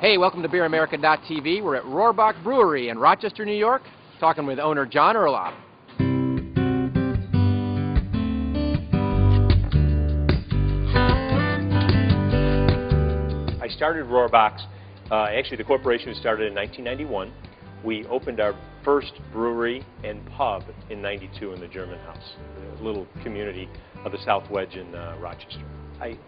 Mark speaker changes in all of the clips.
Speaker 1: Hey, welcome to BeerAmerica.tv. We're at Rohrbach Brewery in Rochester, New York, talking with owner John Rohrbach.
Speaker 2: I started Rohrbach's, actually the corporation was started in 1991. We opened our first brewery and pub in '92 in the German House, a little community of the South Wedge in Rochester. I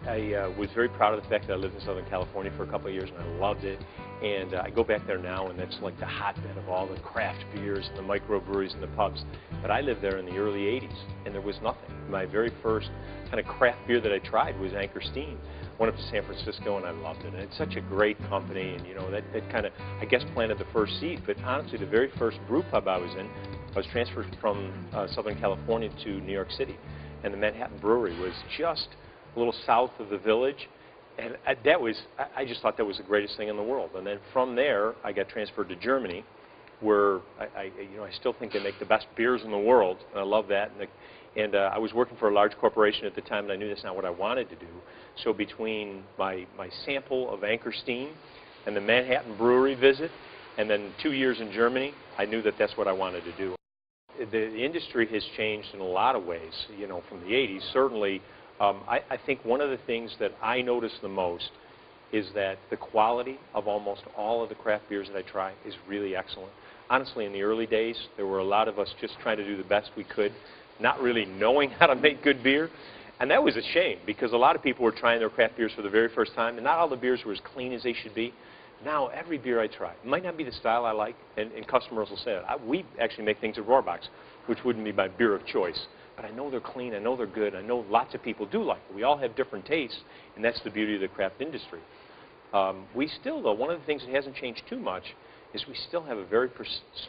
Speaker 2: was very proud of the fact that I lived in Southern California for a couple of years and I loved it. And I go back there now and that's like the hotbed of all the craft beers and the microbreweries and the pubs. But I lived there in the early '80s and there was nothing. My very first kind of craft beer that I tried was Anchor Steam. Went up to San Francisco and I loved it. And it's such a great company, and you know, that kind of, I guess, planted the first seed. But honestly, the very first brew pub I was in, I was transferred from Southern California to New York City. And the Manhattan Brewery was just a little south of the village. And I just thought that was the greatest thing in the world. And then from there, I got transferred to Germany, where I still think they make the best beers in the world, and I love that. And I was working for a large corporation at the time, and I knew that's not what I wanted to do. So between my sample of Anchor Steam and the Manhattan Brewery visit, and then 2 years in Germany, I knew that that's what I wanted to do. The industry has changed in a lot of ways, you know, from the '80s. Certainly, I think one of the things that I notice the most is that the quality of almost all of the craft beers that I try is really excellent. Honestly, in the early days, there were a lot of us just trying to do the best we could, not really knowing how to make good beer. And that was a shame, because a lot of people were trying their craft beers for the very first time, and not all the beers were as clean as they should be. Now, every beer I try, it might not be the style I like, and customers will say it. We actually make things at Rohrbach's, which wouldn't be my beer of choice. But I know they're clean, I know they're good, I know lots of people do like it. We all have different tastes, and that's the beauty of the craft industry. We still, though, one of the things that hasn't changed too much is we still have a very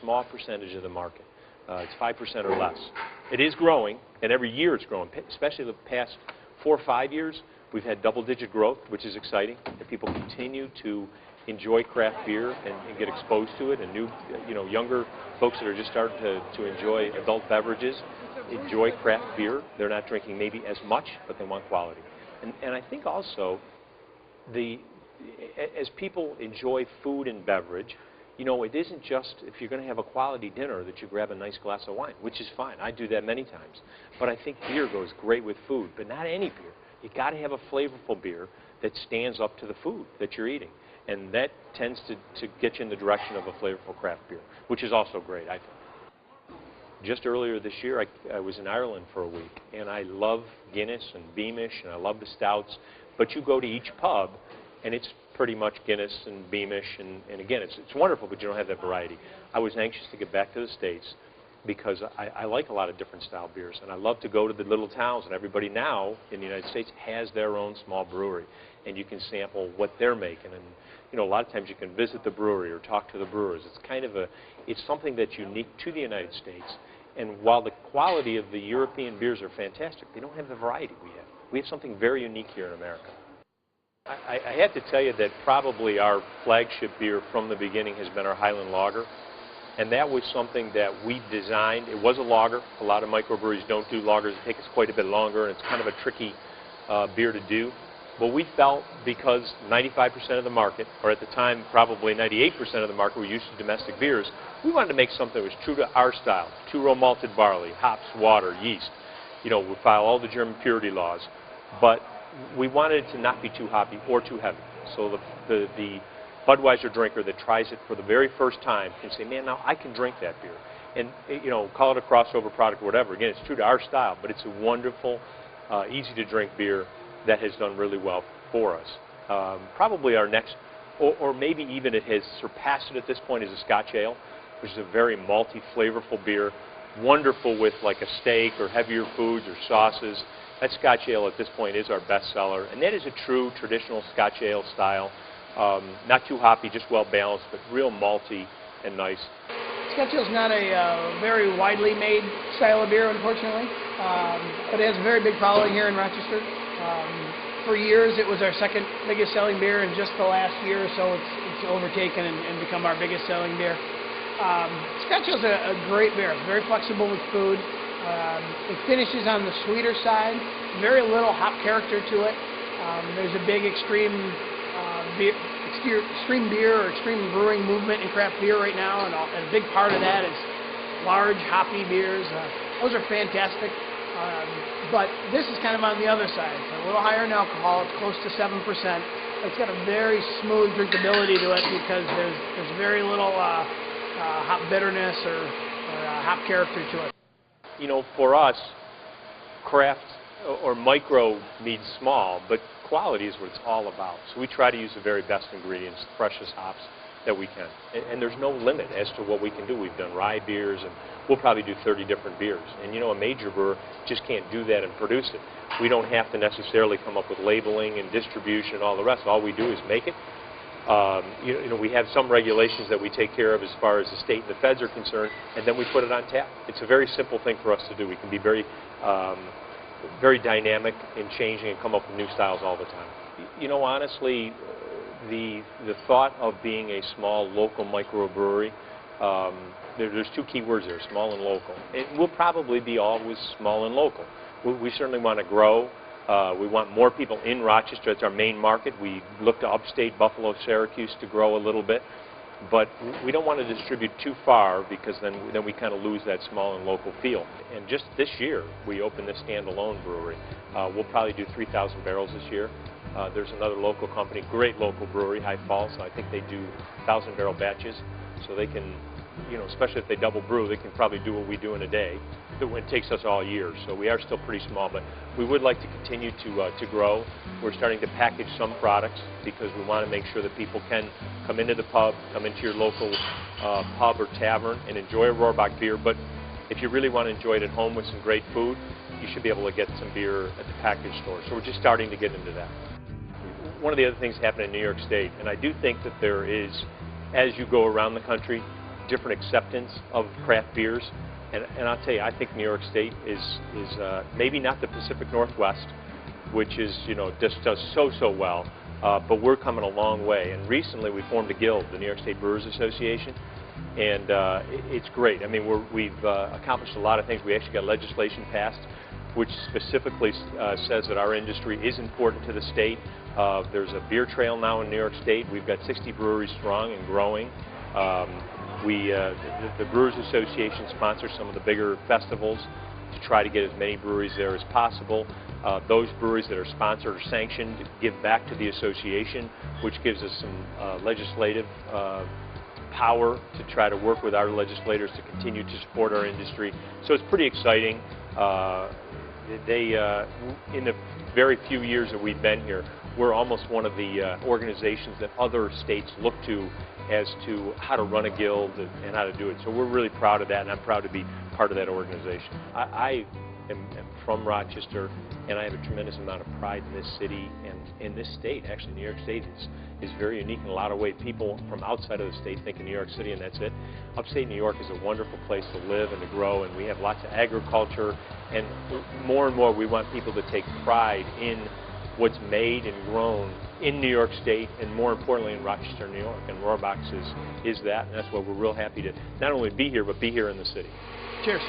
Speaker 2: small percentage of the market. It's 5% or less. It is growing, and every year it's growing, especially the past 4 or 5 years. We've had double-digit growth, which is exciting, and people continue to enjoy craft beer and get exposed to it, and younger folks that are just starting to enjoy adult beverages enjoy craft beer. They're not drinking maybe as much, but they want quality. And I think also, as people enjoy food and beverage, you know, it isn't just if you're going to have a quality dinner that you grab a nice glass of wine, which is fine. I do that many times. But I think beer goes great with food, but not any beer. You got to have a flavorful beer that stands up to the food that you're eating. And that tends to get you in the direction of a flavorful craft beer, which is also great, I think. Just earlier this year, I was in Ireland for a week, and I love Guinness and Beamish, and I love the stouts. But you go to each pub, and it's pretty much Guinness and Beamish, and again, it's wonderful, but you don't have that variety. I was anxious to get back to the States because I like a lot of different style beers, and I love to go to the little towns, and everybody now in the United States has their own small brewery, and you can sample what they're making. And you know, a lot of times you can visit the brewery or talk to the brewers. It's kind of it's something that's unique to the United States. And while the quality of the European beers are fantastic, they don't have the variety we have. We have something very unique here in America. I have to tell you that probably our flagship beer from the beginning has been our Highland Lager. And that was something that we designed. It was a lager. A lot of microbreweries don't do lagers. It takes us quite a bit longer, and it's kind of a tricky beer to do. But we felt because 95% of the market, or at the time probably 98% of the market, were used to domestic beers, we wanted to make something that was true to our style. 2-row malted barley, hops, water, yeast. You know, we follow all the German purity laws. But we wanted it to not be too hoppy or too heavy. So the Budweiser drinker that tries it for the very first time can say, man, now I can drink that beer. And, you know, call it a crossover product or whatever. Again, it's true to our style, but it's a wonderful, easy-to-drink beer that has done really well for us. Probably our next, or maybe even it has surpassed it at this point, is a Scotch Ale, which is a very malty, flavorful beer, wonderful with like a steak or heavier foods or sauces. That Scotch Ale at this point is our best seller, and that is a true traditional Scotch Ale style. Not too hoppy, just well balanced, but real malty and nice.
Speaker 3: Scotch Ale is not a very widely made style of beer, unfortunately, but it has a very big following here in Rochester. For years, it was our second biggest selling beer, and just the last year or so, it's overtaken and become our biggest selling beer. Scotch Ale is a great beer. It's very flexible with food. It finishes on the sweeter side. Very little hop character to it. There's a big extreme extreme beer or extreme brewing movement in craft beer right now, and a big part of that is large hoppy beers. Those are fantastic. But this is kind of on the other side. It's a little higher in alcohol. It's close to 7%. It's got a very smooth drinkability to it because there's very little hop bitterness or hop character to it.
Speaker 2: You know, for us, craft or micro means small, but quality is what it's all about. So we try to use the very best ingredients, the freshest hops that we can. And there's no limit as to what we can do. We've done rye beers, and we'll probably do 30 different beers. And you know, a major brewer just can't do that and produce it. We don't have to necessarily come up with labeling and distribution and all the rest. All we do is make it. You know, we have some regulations that we take care of as far as the state and the feds are concerned, and then we put it on tap. It's a very simple thing for us to do. We can be very dynamic in changing and come up with new styles all the time. You know, honestly, the thought of being a small local microbrewery, there's two key words there, small and local. It will probably be always small and local. We certainly want to grow. We want more people in Rochester. That's our main market. We look to upstate Buffalo, Syracuse to grow a little bit. But we don't want to distribute too far because then we kind of lose that small and local feel. And just this year, we opened this standalone brewery. We'll probably do 3,000 barrels this year. There's another local company, great local brewery, High Falls. I think they do 1,000-barrel batches, so they can, you know, especially if they double brew, they can probably do what we do in a day. It takes us all year, so we are still pretty small, but we would like to continue to grow. We're starting to package some products because we want to make sure that people can come into the pub, come into your local pub or tavern and enjoy a Rohrbach beer, but if you really want to enjoy it at home with some great food, you should be able to get some beer at the package store. So we're just starting to get into that. One of the other things happening in New York State, and I do think that there is, as you go around the country, different acceptance of craft beers. And I'll tell you, I think New York State is maybe not the Pacific Northwest, which is, you know, just does so well, but we're coming a long way. And recently we formed a guild, the New York State Brewers Association, and it's great. I mean, we've accomplished a lot of things. We actually got legislation passed which specifically says that our industry is important to the state. There's a beer trail now in New York State. We've got 60 breweries strong and growing. The Brewers Association sponsors some of the bigger festivals to try to get as many breweries there as possible. Those breweries that are sponsored or sanctioned give back to the association, which gives us some legislative power to try to work with our legislators to continue to support our industry. So it's pretty exciting. In the very few years that we've been here, we're almost one of the organizations that other states look to as to how to run a guild and how to do it. So we're really proud of that, and I'm proud to be part of that organization. I am from Rochester, and I have a tremendous amount of pride in this city and in this state. Actually, New York State is very unique in a lot of ways. People from outside of the state think of New York City and that's it. Upstate New York is a wonderful place to live and to grow, and we have lots of agriculture, and more and more we want people to take pride in what's made and grown in New York State, and more importantly in Rochester, New York. And Rohrbach's is that, and that's why we're real happy to not only be here, but be here in the city.
Speaker 3: Cheers.